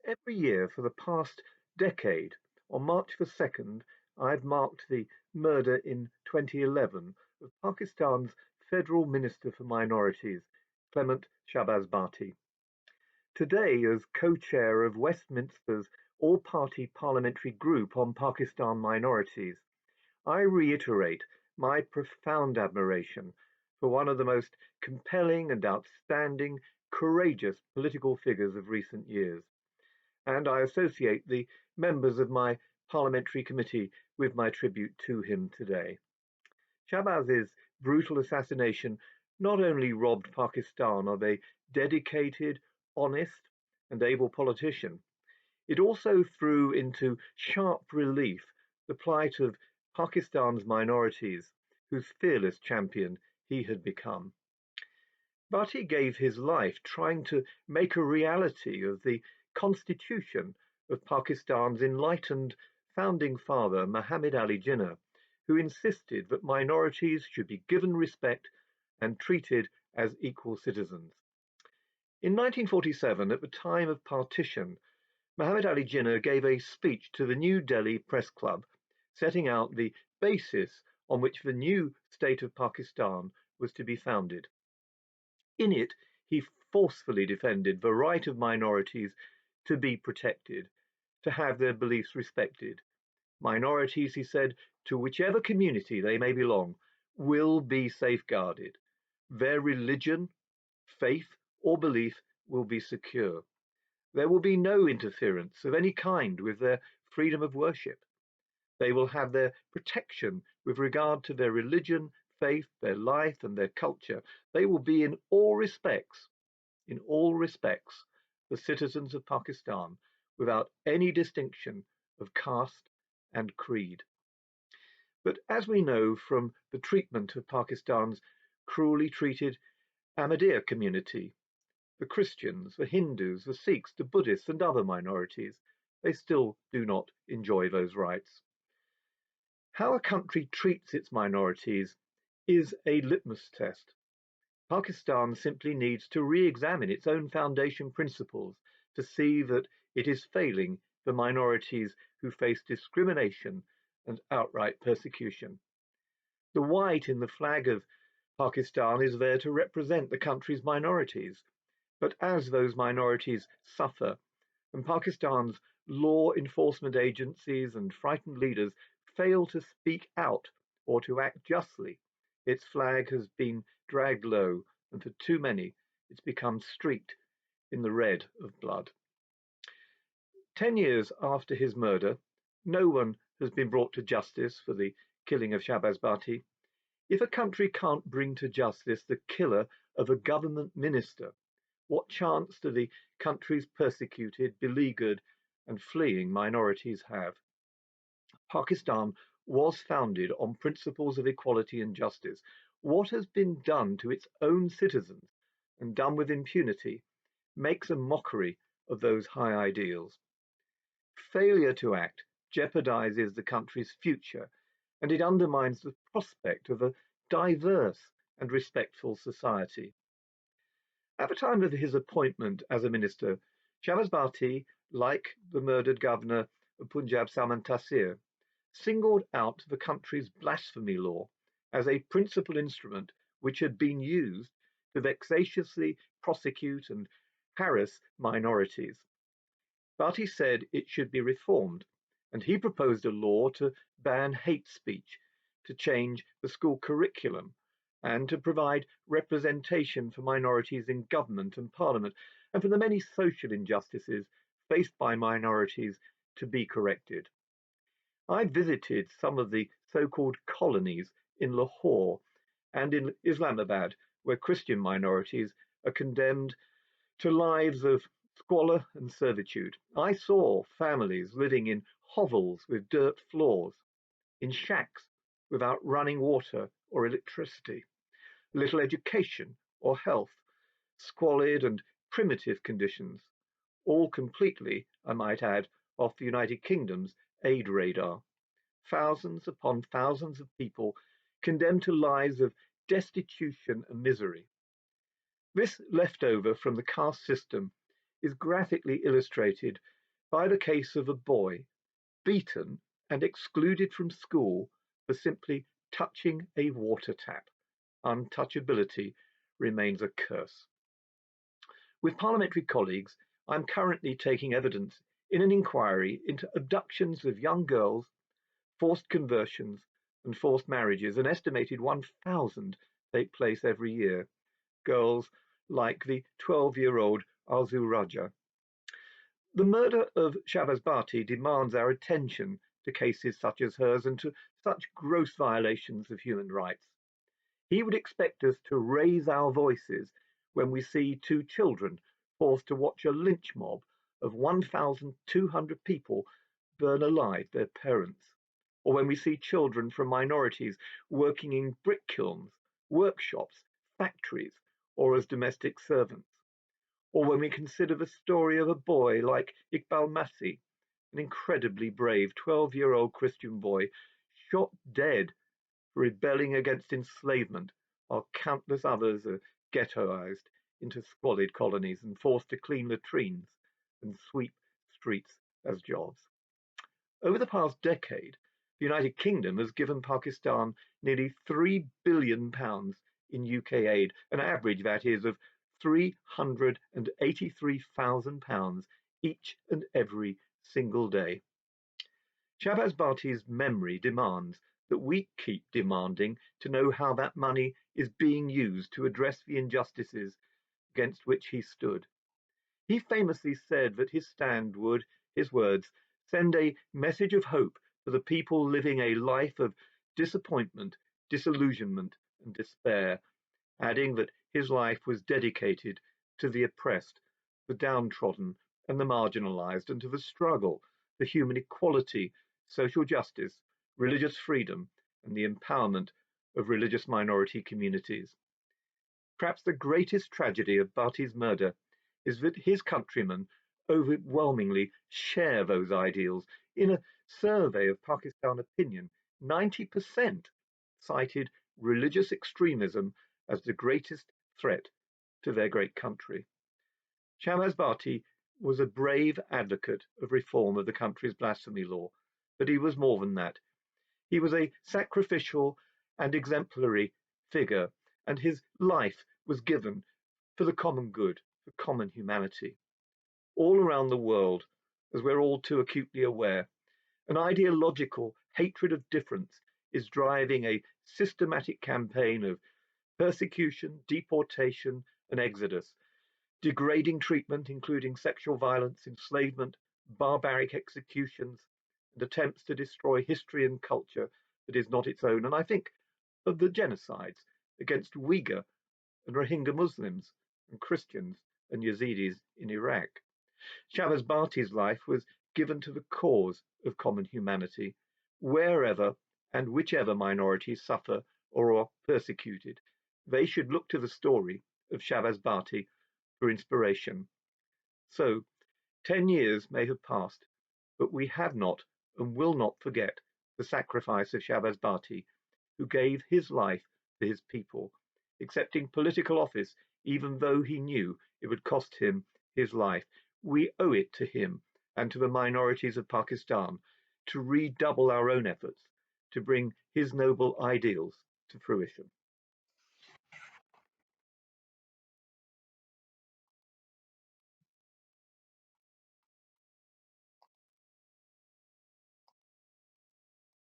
Every year for the past decade, on March the 2nd, I've marked the murder in 2011 of Pakistan's Federal Minister for Minorities, Clement Shahbaz Bhatti. Today, as co-chair of Westminster's all-party parliamentary group on Pakistan minorities, I reiterate my profound admiration for one of the most compelling and outstanding, courageous political figures of recent years, and I associate the members of my parliamentary committee with my tribute to him today. Shahbaz's brutal assassination not only robbed Pakistan of a dedicated, honest, and able politician, it also threw into sharp relief the plight of Pakistan's minorities, whose fearless champion he had become. Bhatti gave his life trying to make a reality of the constitution of Pakistan's enlightened founding father, Muhammad Ali Jinnah, who insisted that minorities should be given respect and treated as equal citizens. In 1947, at the time of partition, Muhammad Ali Jinnah gave a speech to the New Delhi Press Club, setting out the basis on which the new state of Pakistan was to be founded. In it, he forcefully defended the right of minorities to be protected, to have their beliefs respected. Minorities, he said, to whichever community they may belong, will be safeguarded. Their religion, faith, or belief will be secure. There will be no interference of any kind with their freedom of worship. They will have their protection with regard to their religion, faith, their life, and their culture. They will be in all respects, the citizens of Pakistan, without any distinction of caste and creed. But as we know from the treatment of Pakistan's cruelly treated Ahmadiyya community, the Christians, the Hindus, the Sikhs, the Buddhists, and other minorities, they still do not enjoy those rights. How a country treats its minorities is a litmus test. Pakistan simply needs to re-examine its own foundation principles to see that it is failing the minorities who face discrimination and outright persecution. The white in the flag of Pakistan is there to represent the country's minorities, but as those minorities suffer, and Pakistan's law enforcement agencies and frightened leaders fail to speak out or to act justly, its flag has been dragged low, and for too many, it's become streaked in the red of blood. 10 years after his murder, no one has been brought to justice for the killing of Shahbaz Bhatti. If a country can't bring to justice the killer of a government minister, what chance do the country's persecuted, beleaguered, and fleeing minorities have? Pakistan was founded on principles of equality and justice. What has been done to its own citizens, and done with impunity, makes a mockery of those high ideals. Failure to act jeopardizes the country's future, and it undermines the prospect of a diverse and respectful society. At the time of his appointment as a minister, Shahbaz Bhatti, like the murdered governor of Punjab Salman Taseer, singled out the country's blasphemy law as a principal instrument which had been used to vexatiously prosecute and harass minorities. Bhatti said it should be reformed, and he proposed a law to ban hate speech, to change the school curriculum, and to provide representation for minorities in government and parliament, and for the many social injustices faced by minorities to be corrected. I visited some of the so-called colonies in Lahore and in Islamabad, where Christian minorities are condemned to lives of squalor and servitude. I saw families living in hovels with dirt floors, in shacks without running water or electricity, little education or health, squalid and primitive conditions, all completely, I might add, off the United Kingdom's aid radar. Thousands upon thousands of people condemned to lives of destitution and misery. This leftover from the caste system is graphically illustrated by the case of a boy beaten and excluded from school for simply touching a water tap. Untouchability remains a curse. With parliamentary colleagues, I'm currently taking evidence in an inquiry into abductions of young girls, forced conversions, and forced marriages. An estimated 1,000 take place every year. Girls like the 12-year-old Arzu Raja. The murder of Shahbaz Bhatti demands our attention to cases such as hers and to such gross violations of human rights. He would expect us to raise our voices when we see two children forced to watch a lynch mob of 1,200 people burn alive their parents, or when we see children from minorities working in brick kilns, workshops, factories, or as domestic servants, or when we consider the story of a boy like Iqbal Masih, an incredibly brave 12-year-old Christian boy shot dead for rebelling against enslavement, while countless others are ghettoized into squalid colonies and forced to clean latrines and sweep streets as jobs. Over the past decade, the United Kingdom has given Pakistan nearly £3 billion in UK aid, an average, that is, of £383,000 each and every single day. Shahbaz Bhatti's memory demands that we keep demanding to know how that money is being used to address the injustices against which he stood. He famously said that his stand would, his words, send a message of hope for the people living a life of disappointment, disillusionment, and despair, adding that his life was dedicated to the oppressed, the downtrodden, and the marginalized, and to the struggle for human equality, social justice, religious freedom, and the empowerment of religious minority communities. Perhaps the greatest tragedy of Bhatti's murder is that his countrymen overwhelmingly share those ideals. In a survey of Pakistan opinion, 90% cited religious extremism as the greatest threat to their great country. Shahbaz Bhatti was a brave advocate of reform of the country's blasphemy law, but he was more than that. He was a sacrificial and exemplary figure, and his life was given for the common good, for common humanity. All around the world, as we're all too acutely aware, an ideological hatred of difference is driving a systematic campaign of persecution, deportation, and exodus, degrading treatment, including sexual violence, enslavement, barbaric executions, and attempts to destroy history and culture that is not its own. And I think of the genocides against Uyghur and Rohingya Muslims and Christians and Yazidis in Iraq. Shahbaz Bhatti's life was given to the cause of common humanity, wherever and whichever minorities suffer or are persecuted. They should look to the story of Shahbaz Bhatti for inspiration. So, 10 years may have passed, but we have not and will not forget the sacrifice of Shahbaz Bhatti, who gave his life for his people, accepting political office even though he knew it would cost him his life. We owe it to him and to the minorities of Pakistan to redouble our own efforts to bring his noble ideals to fruition.